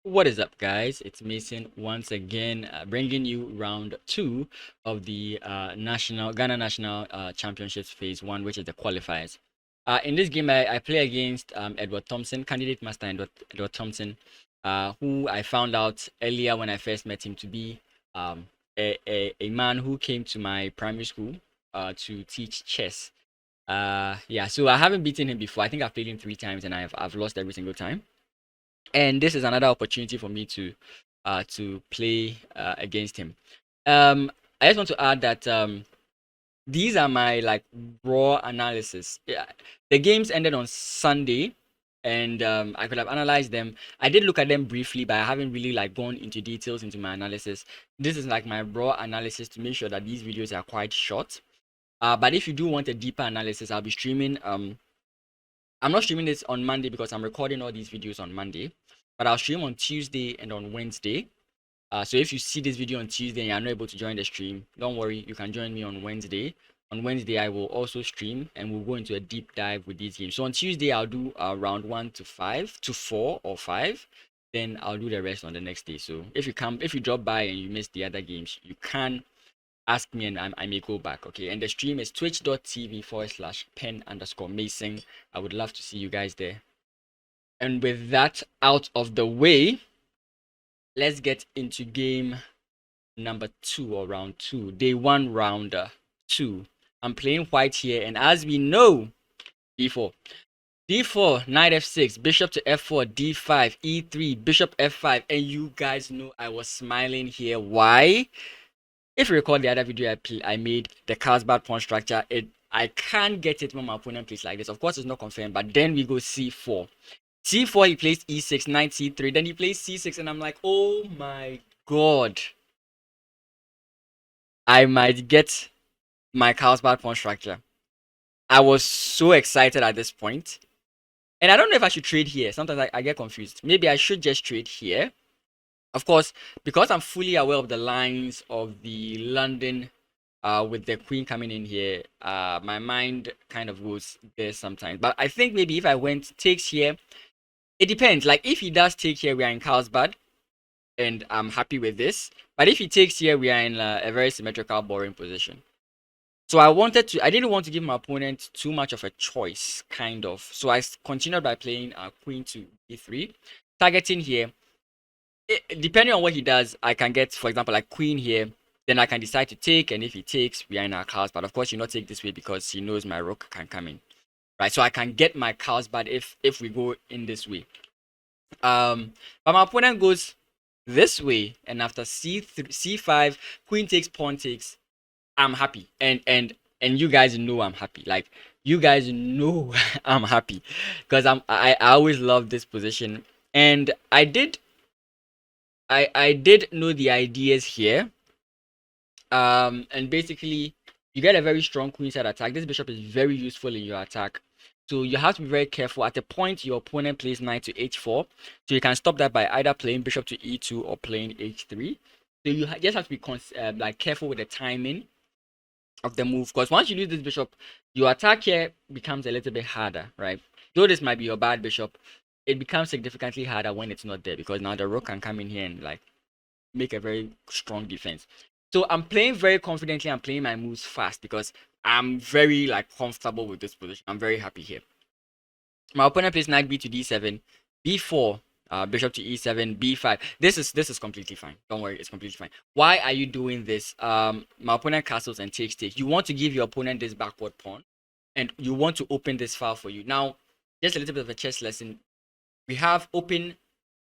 What is up, guys? It's Mason once again, bringing you round two of the Ghana National Championships Phase 1, which is the qualifiers. In this game, I play against Edward Thompson, candidate master Edward Thompson, who I found out earlier when I first met him to be a man who came to my primary school to teach chess. Yeah, so I haven't beaten him before. I think I've played him 3 times and I've lost every single time. And this is another opportunity for me to play against him. I just want to add that these are my like raw analysis. Yeah, the games ended on Sunday, and I could have analyzed them. I did look at them briefly, but I haven't really like gone into details into my analysis. This is like my raw analysis to make sure that these videos are quite short. But if you do want a deeper analysis, I'll be streaming. I'm not streaming this on Monday because I'm recording all these videos on Monday, but I'll stream on Tuesday and on Wednesday. So if you see this video on Tuesday and you're not able to join the stream, don't worry, you can join me on Wednesday. On Wednesday, I will also stream and we'll go into a deep dive with these games. So on Tuesday, I'll do round 1 to 5 to 4 or 5. Then I'll do the rest on the next day. So if you drop by and you miss the other games, you can ask me and I may go back. Okay. And the stream is twitch.tv/pen_mason. I would love to see you guys there. And with that out of the way, let's get into game number 2 or round 2. Day 1, round 2. I'm playing white here, and as we know, d4. d4, knight f6, bishop to f4, d5, e3, bishop f5. And you guys know I was smiling here. Why? If you recall the other video I made, the Carlsbad pawn structure, I can't get it when my opponent plays like this. Of course, it's not confirmed, but then we go c4. c4, he plays e6, knight c3, then he plays c6, and I'm like, oh my god. I might get my Carlsbad pawn structure. I was so excited at this point. And I don't know if I should trade here. Sometimes I get confused. Maybe I should just trade here. Of course, because I'm fully aware of the lines of the London with the queen coming in here, my mind kind of goes there sometimes. But I think maybe if I went takes here, it depends. Like if he does take here, we are in Carlsbad, and I'm happy with this. But if he takes here, we are in a very symmetrical, boring position. So I didn't want to give my opponent too much of a choice, kind of. So I continued by playing queen to e3, targeting here. Depending on what he does, I can get, for example, like queen here. Then I can decide to take, and if he takes, we are in our Carlsbad. But of course, you not take this way because he knows my rook can come in, right? So I can get my Carlsbad if we go in this way. But my opponent goes this way, and after c5, queen takes, pawn takes. I'm happy, and you guys know I'm happy. Like you guys know I'm happy because I always love this position, and I did know the ideas here. And basically you get a very strong queenside attack. This bishop is very useful in your attack, so you have to be very careful. At the point your opponent plays knight to h4, so you can stop that by either playing bishop to e2 or playing h3. So you just have to be like careful with the timing of the move, because once you lose this bishop, your attack here becomes a little bit harder, right? Though this might be your bad bishop, it becomes significantly harder when it's not there, because now the rook can come in here and like make a very strong defense. So I'm playing very confidently. I'm playing my moves fast because I'm very like comfortable with this position. I'm very happy here. My opponent plays knight b to d7, b4, bishop to e7, b5. This is completely fine. Don't worry, it's completely fine. Why are you doing this? My opponent castles and takes. You want to give your opponent this backward pawn, and you want to open this file for you. Now, just a little bit of a chess lesson. We have open,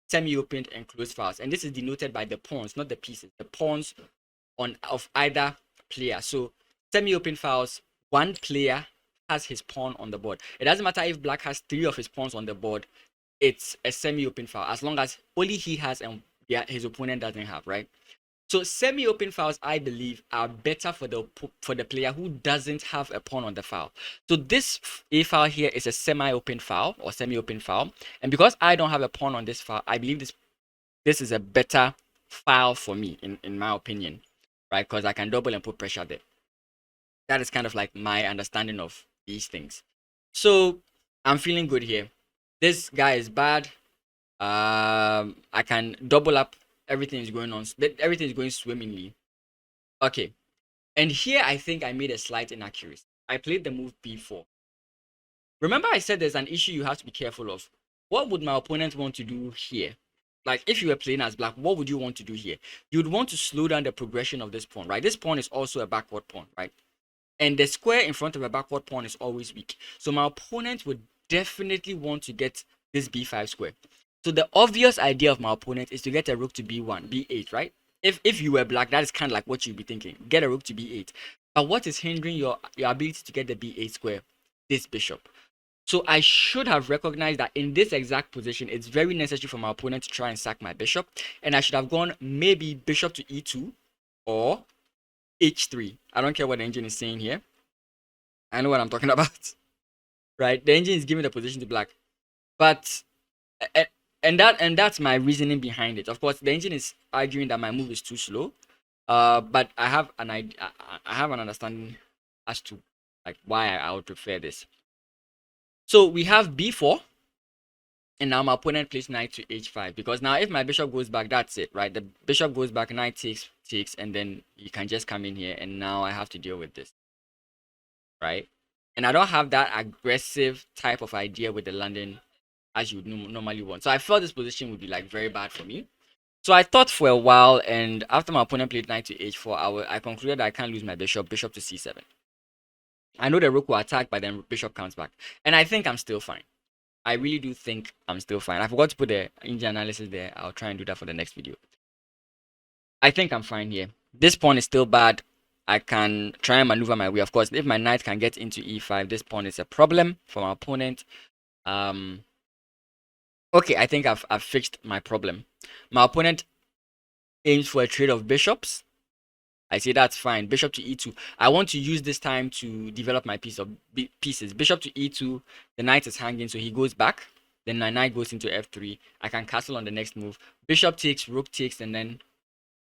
semi-opened, and closed files, and this is denoted by the pawns, not the pieces. The pawns of either player. So semi-open files, one player has his pawn on the board. It doesn't matter if black has 3 of his pawns on the board. It's a semi-open file as long as only he has and his opponent doesn't have, right? So semi-open files, I believe, are better for the player who doesn't have a pawn on the file. So this a file here is a semi-open file or semi-open file, and because I don't have a pawn on this file, I believe this is a better file for me in my opinion, right? Because I can double and put pressure there. That is kind of like my understanding of these things. So I'm feeling good here. This guy is bad. I can double up. Everything is going on. Everything is going swimmingly. Okay. And here I think I made a slight inaccuracy. I played the move b4. Remember I said there's an issue you have to be careful of. What would my opponent want to do here? Like if you were playing as black, what would you want to do here? You'd want to slow down the progression of this pawn, right? This pawn is also a backward pawn, right? And the square in front of a backward pawn is always weak. So my opponent would definitely want to get this b5 square. So the obvious idea of my opponent is to get a rook to b1, b8, right? If you were black, that is kind of like what you'd be thinking. Get a rook to b8. But what is hindering your ability to get the b8 square? This bishop. So I should have recognized that in this exact position, it's very necessary for my opponent to try and sack my bishop. And I should have gone maybe bishop to e2 or h3. I don't care what the engine is saying here. I know what I'm talking about. Right? The engine is giving the position to black. But and that's my reasoning behind it. Of course, the engine is arguing that my move is too slow. But I have an idea, I have an understanding as to like why I would prefer this. So we have b4, and now my opponent plays knight to h5, because now if my bishop goes back, that's it, right? The bishop goes back, knight takes, and then you can just come in here, and now I have to deal with this, right? And I don't have that aggressive type of idea with the landing as you would normally want. So I felt this position would be like very bad for me. So I thought for a while, and after my opponent played knight to h4, I concluded that I can't lose my bishop to c7. I know the rook will attack, but then bishop comes back. And I think I'm still fine. I really do think I'm still fine. I forgot to put the engine analysis there. I'll try and do that for the next video. I think I'm fine here. This pawn is still bad. I can try and maneuver my way. Of course, if my knight can get into e5, this pawn is a problem for my opponent. Okay, I think I've fixed my problem. My opponent aims for a trade of bishops. I say that's fine. Bishop to e2. I want to use this time to develop my pieces. Bishop to e2. The knight is hanging, so he goes back. Then my knight goes into f3. I can castle on the next move. Bishop takes, rook takes, and then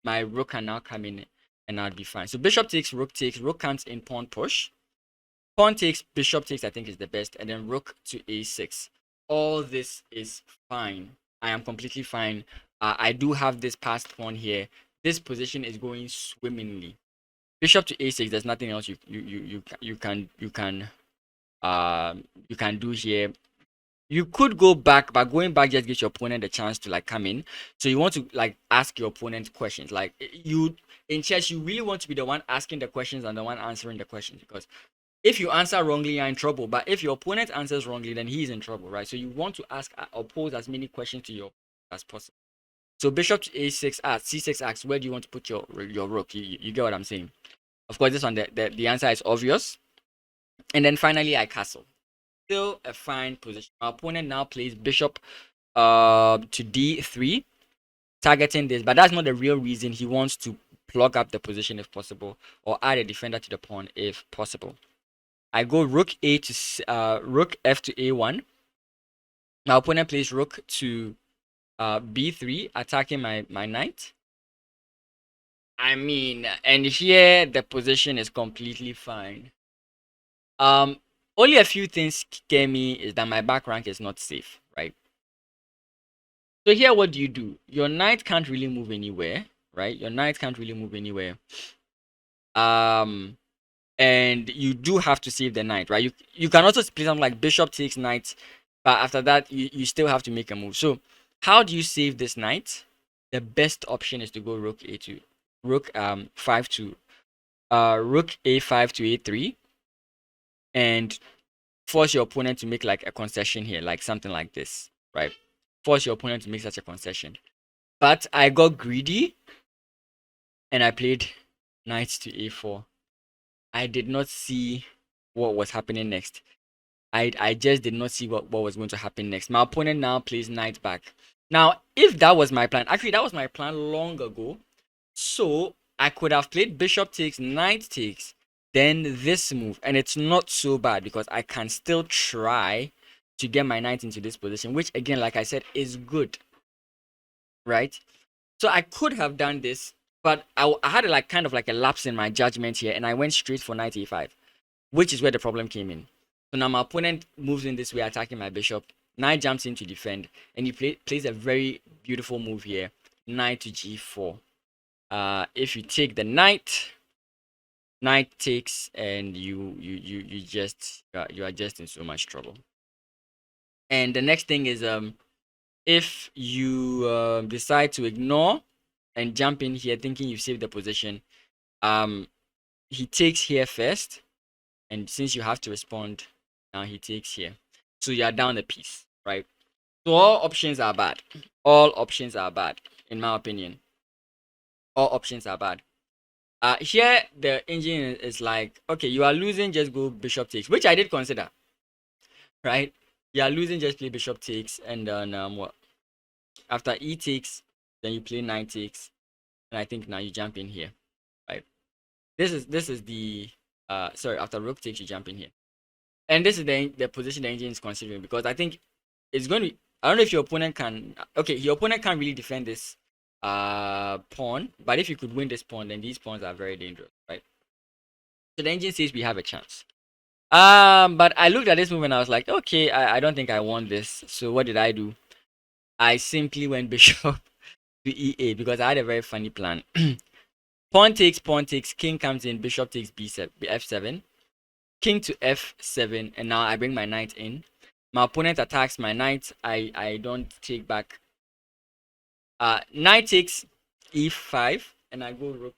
my rook can now come in, and I'll be fine. So bishop takes, rook comes in, pawn push. Pawn takes, bishop takes, I think is the best. And then rook to a6. All this is fine. I am completely fine. I do have this passed pawn here. This position is going swimmingly. Bishop to a6. There's nothing else you can do here. You could go back, but going back just gives your opponent a chance to like come in. So you want to like ask your opponent questions. Like you in chess, you really want to be the one asking the questions and the one answering the questions, because if you answer wrongly, you're in trouble. But if your opponent answers wrongly, then he's in trouble, right? So you want to ask or pose as many questions to your as possible. So bishop to a6, c6 asks, where do you want to put your rook? You get what I'm saying? Of course, this one, the answer is obvious. And then finally, I castle. Still a fine position. Our opponent now plays bishop to d3, targeting this. But that's not the real reason. He wants to plug up the position if possible, or add a defender to the pawn if possible. I go rook f to a1. My opponent plays rook to b3, attacking my knight. I mean, and here the position is completely fine. Only a few things scare me is that my back rank is not safe, right? So here, what do? Your knight can't really move anywhere, right? Your knight can't really move anywhere. And you do have to save the knight, right? You can also play something like bishop takes knight, but after that, you still have to make a move. So how do you save this knight? The best option is to go rook a2, rook a5 to a3, and force your opponent to make like a concession here, like something like this, right? Force your opponent to make such a concession. But I got greedy and I played knight to a4. I did not see what was happening next. I just did not see what was going to happen next. My opponent now plays knight back. Now, if that was my plan, actually that was my plan long ago. So I could have played bishop takes, knight takes, then this move. And it's not so bad because I can still try to get my knight into this position, which again, like I said, is good, right? So I could have done this, but I had like kind of like a lapse in my judgment here, and I went straight for knight a5, which is where the problem came in. So now my opponent moves in this way, attacking my bishop. Knight jumps in to defend, and he plays a very beautiful move here. Knight to g4. If you take the knight, knight takes, and you are just in so much trouble. And the next thing is if you decide to ignore and jump in here thinking you've saved the position, he takes here first, and since you have to respond, now he takes here, so you are down a piece, right? So all options are bad. All options are bad, in my opinion. All options are bad. Here the engine is like, okay, you are losing, just go bishop takes, which I did consider, right? You are losing, just play bishop takes, and then what? After e takes, then you play knight takes, and I think now you jump in here, right? This is the sorry, after rook takes, you jump in here, and this is the position the engine is considering, because I think it's going to. I don't know if your opponent can. Okay, your opponent can't really defend this pawn, but if you could win this pawn, then these pawns are very dangerous, right? So the engine says we have a chance. But I looked at this move and I was like, okay, I don't think I want this. So what did I do? I simply went bishop to e8 because I had a very funny plan. Pawn takes, king comes in, bishop takes b7, f7, king to f7, and now I bring my knight in. My opponent attacks my knight. I don't take back. Knight takes e5, and I go rook.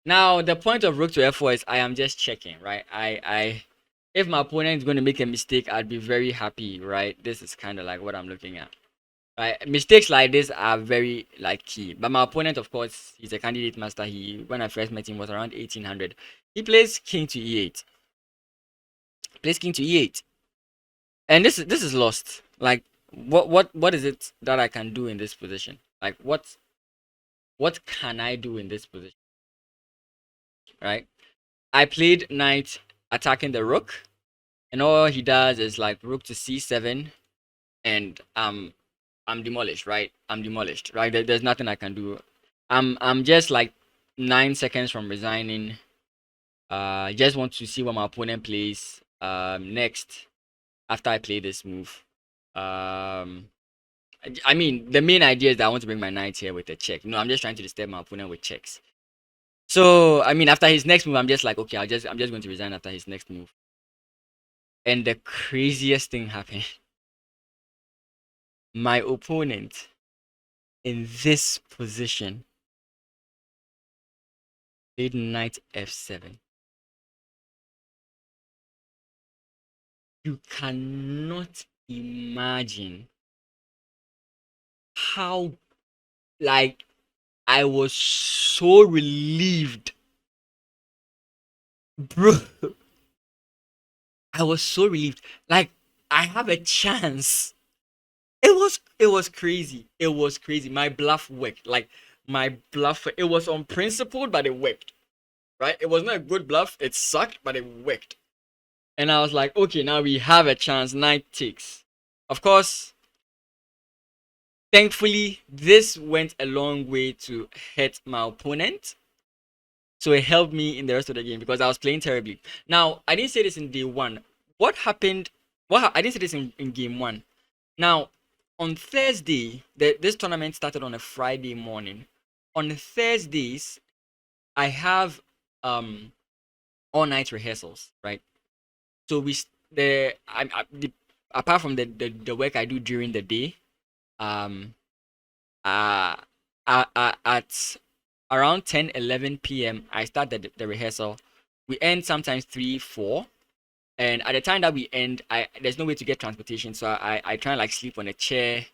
Now the point of rook to f4 is I am just checking, right? If my opponent is going to make a mistake, I'd be very happy, right? This is kind of like what I'm looking at. Right? Mistakes like this are very like key. But my opponent, of course, he's a candidate master. When I first met him, was around 1800. He plays king to e8. Plays king to e8. And this is lost. Like what is it that I can do in this position? Like what can I do in this position? Right? I played knight attacking the rook, and all he does is like rook to c7, and I'm demolished, right? I'm demolished, right? There's nothing I can do. I'm just like 9 seconds from resigning. Just want to see what my opponent plays next after I play this move. I mean, the main idea is that I want to bring my knight here with a check. No, I'm just trying to disturb my opponent with checks. So I mean, after his next move, I'm just like, okay, I'm just going to resign after his next move. And the craziest thing happened. My opponent in this position played knight f7. You cannot imagine how, like, I was so relieved, bro. I was so relieved. Like, I have a chance. It was crazy. It was crazy. My bluff worked. Like, my bluff, it was unprincipled, but it worked. Right? It was not a good bluff. It sucked, but it worked. And I was like, okay, now we have a chance. Knight takes. Of course, thankfully, this went a long way to hurt my opponent. So it helped me in the rest of the game because I was playing terribly. Now, I didn't say this in day one. What happened? I didn't say this in game one. Now, on Thursday, this tournament started on a Friday morning. On Thursdays, I have all night rehearsals, right? So apart from the work I do during the day, at around 10-11 p.m. I start the rehearsal. We end sometimes 3-4, and at the time that we end, there's no way to get transportation, so I try and like sleep on a chair,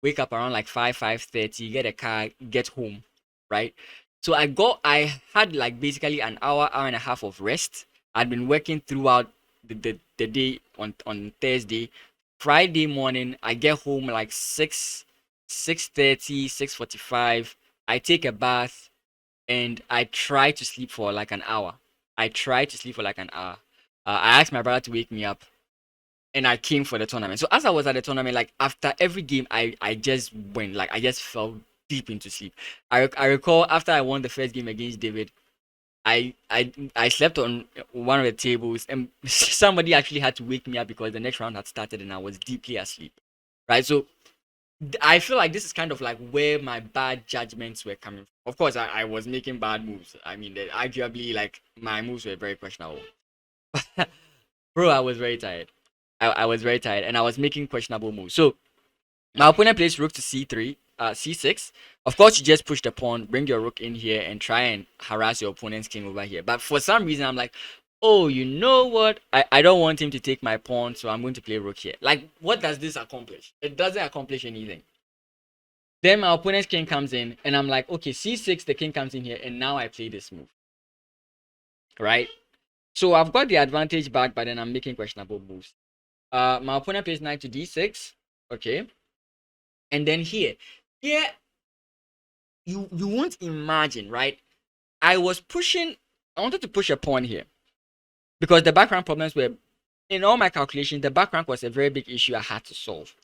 wake up around like 5:30, get a car, get home, right? So I had like basically an hour and a half of rest. I'd been working throughout the day on Thursday. Friday morning, I get home like 6:30, 6:45. I take a bath and I try to sleep for like an hour. I asked my brother to wake me up, and I came for the tournament. So as I was at the tournament, like after every game, I just went, like I just fell deep into sleep. I recall after I won the first game against David, I slept on one of the tables, and somebody actually had to wake me up because the next round had started and I was deeply asleep. Right, so I feel like this is kind of like where my bad judgments were coming from. Of course, I was making bad moves. I mean, arguably, like my moves were very questionable. Bro, I was very tired. I was very tired, and I was making questionable moves. So my opponent plays rook to c3, c6. Of course, you just push the pawn, bring your rook in here, and try and harass your opponent's king over here. But for some reason, I'm like, oh, you know what? I don't want him to take my pawn, so I'm going to play rook here. Like, what does this accomplish? It doesn't accomplish anything. Then my opponent's king comes in, and I'm like, okay, c6, the king comes in here, and now I play this move. Right? So I've got the advantage back, but then I'm making questionable moves. My opponent plays knight to d6. Okay. And then here, you won't imagine, right? I wanted to push a pawn here because the background problems were, in all my calculations, the background was a very big issue I had to solve.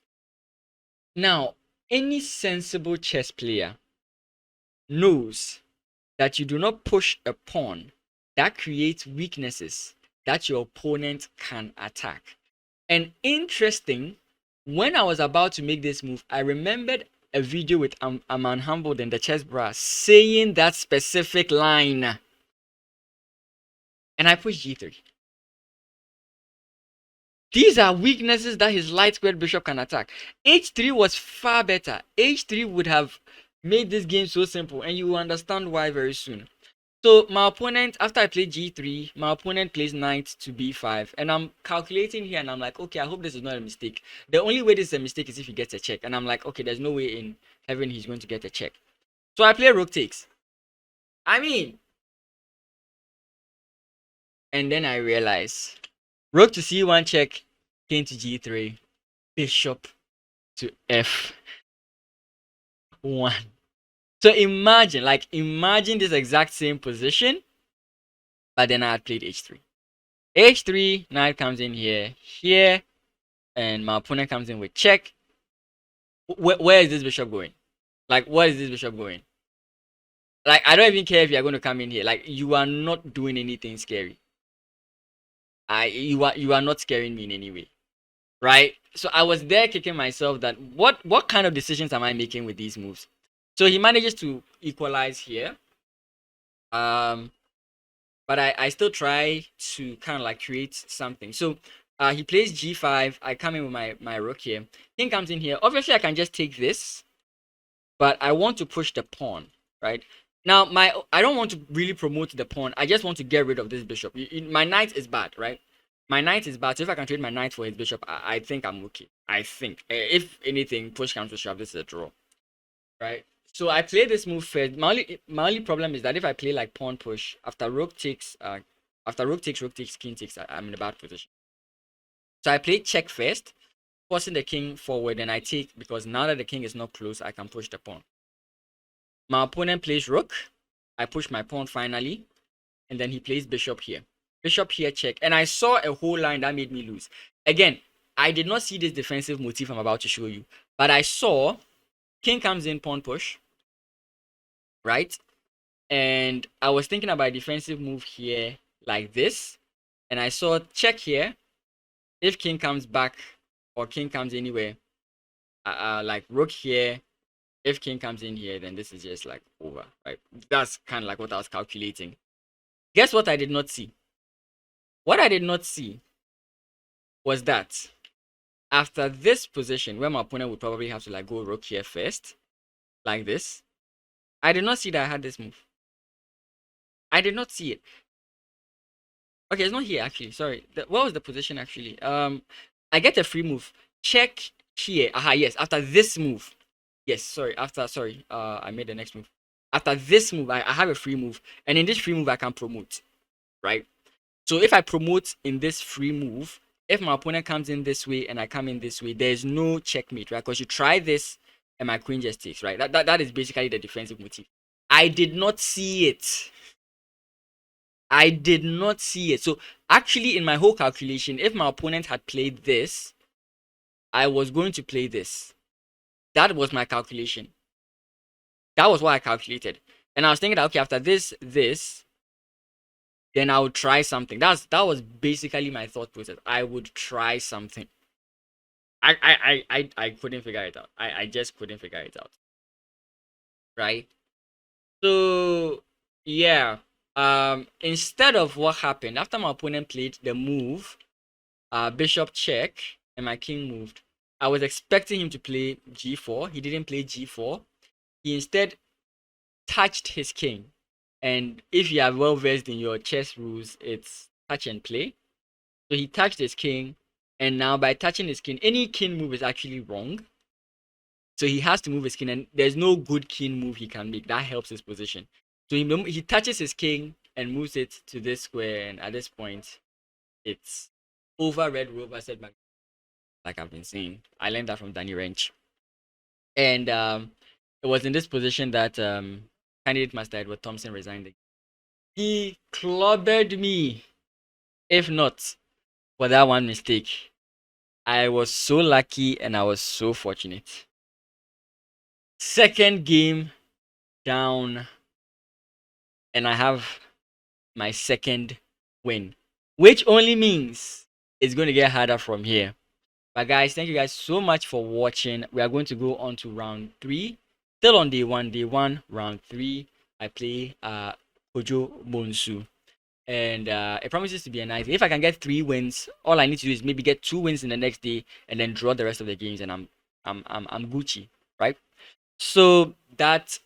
Now, any sensible chess player knows that you do not push a pawn that creates weaknesses that your opponent can attack. And interesting, when I was about to make this move, I remembered a video with Aman Humbled and the chess brass saying that specific line. And I pushed g3. These are weaknesses that his light squared bishop can attack. h3 was far better. h3 would have made this game so simple, and you will understand why very soon. So my opponent, after I play g3, my opponent plays knight to b5, and I'm calculating here, and I'm like, okay, I hope this is not a mistake. The only way this is a mistake is if he gets a check, and I'm like, okay, there's no way in heaven he's going to get a check. So I play rook takes. I mean, and then I realize rook to c1 check, king to g3, bishop to f1. So imagine this exact same position, but then I had played h3. h3, knight comes in here, and my opponent comes in with check. Where is this bishop going? Like, what is this bishop going? Like, I don't even care if you're going to come in here. Like, you are not doing anything scary. You are not scaring me in any way, right? So I was there kicking myself that what kind of decisions am I making with these moves? So he manages to equalize here. But I still try to kind of like create something. So he plays g5. I come in with my rook here. King comes in here. Obviously, I can just take this, but I want to push the pawn, right? Now, I don't want to really promote the pawn. I just want to get rid of this bishop. My knight is bad, right? My knight is bad. So if I can trade my knight for his bishop, I think I'm okay. I think. If anything, push comes to shove, this is a draw, right? So I play this move first. My only problem is that if I play like pawn push, after rook takes, king takes, I'm in a bad position. So I play check first, forcing the king forward, and I take, because now that the king is not close, I can push the pawn. My opponent plays rook. I push my pawn finally, and then he plays bishop here. Bishop here, check. And I saw a whole line that made me lose. Again, I did not see this defensive motif I'm about to show you, but I saw king comes in, pawn push, right? And I was thinking about a defensive move here like this, and I saw check here. If king comes back or king comes anywhere, like rook here. If king comes in here, then this is just like over, right? That's kind of like what I was calculating. Guess what I did not see? What I did not see was that after this position, where my opponent would probably have to like go rook here first, like this, I did not see that I had this move. I did not see it. Okay, it's not here actually. Sorry. What was the position actually? I get a free move. Check here. Aha, yes. After this move. Yes, sorry. I made the next move. After this move, I have a free move. And in this free move, I can promote. Right? So if I promote in this free move, if my opponent comes in this way and I come in this way, there's no checkmate, right? Because you try this and my queen just takes, right? That is basically the defensive motif. I did not see it. I did not see it. So actually, in my whole calculation, if my opponent had played this, I was going to play this. That was my calculation. That was what I calculated. And I was thinking that, okay, after this, then I would try something. That was basically my thought process. I would try something. I couldn't figure it out. I just couldn't figure it out. Right? So yeah. Instead of what happened after my opponent played the move, bishop check, and my king moved, I was expecting him to play g4. He didn't play g4. He instead touched his king. And if you are well versed in your chess rules, it's touch and play. So he touched his king, and now by touching his king, any king move is actually wrong. So he has to move his king, and there's no good king move he can make. That helps his position. So he touches his king and moves it to this square, and at this point, it's over red rover set back, like I've been saying. I learned that from Danny Wrench. And it was in this position that candidate master Edward Thompson resigned. He clobbered me. If not for that one mistake, I was so lucky and I was so fortunate. Second game down, and I have my second win, which only means it's going to get harder from here. But guys, thank you guys so much for watching. We are going to go on to round 3. Still on day 1, round 3. I play Kojo Bonsu. And it promises to be a nice day. If I can get 3 wins, all I need to do is maybe get 2 wins in the next day and then draw the rest of the games, and I'm Gucci, right? So that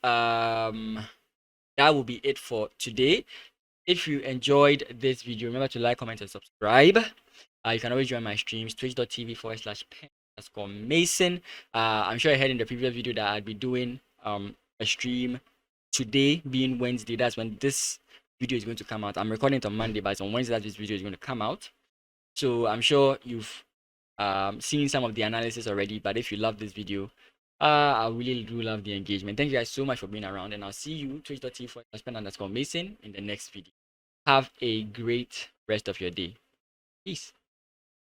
will be it for today. If you enjoyed this video, remember to like, comment, and subscribe. You can always join my streams, twitch.tv/pen_mason. I'm sure I heard in the previous video that I'd be doing a stream today, being Wednesday. That's when this video is going to come out. I'm recording it on Monday, but it's on Wednesday that this video is going to come out. So I'm sure you've seen some of the analysis already, but if you love this video, I really do love the engagement. Thank you guys so much for being around, and I'll see you twitch.tv/pen_mason in the next video. Have a great rest of your day. Peace.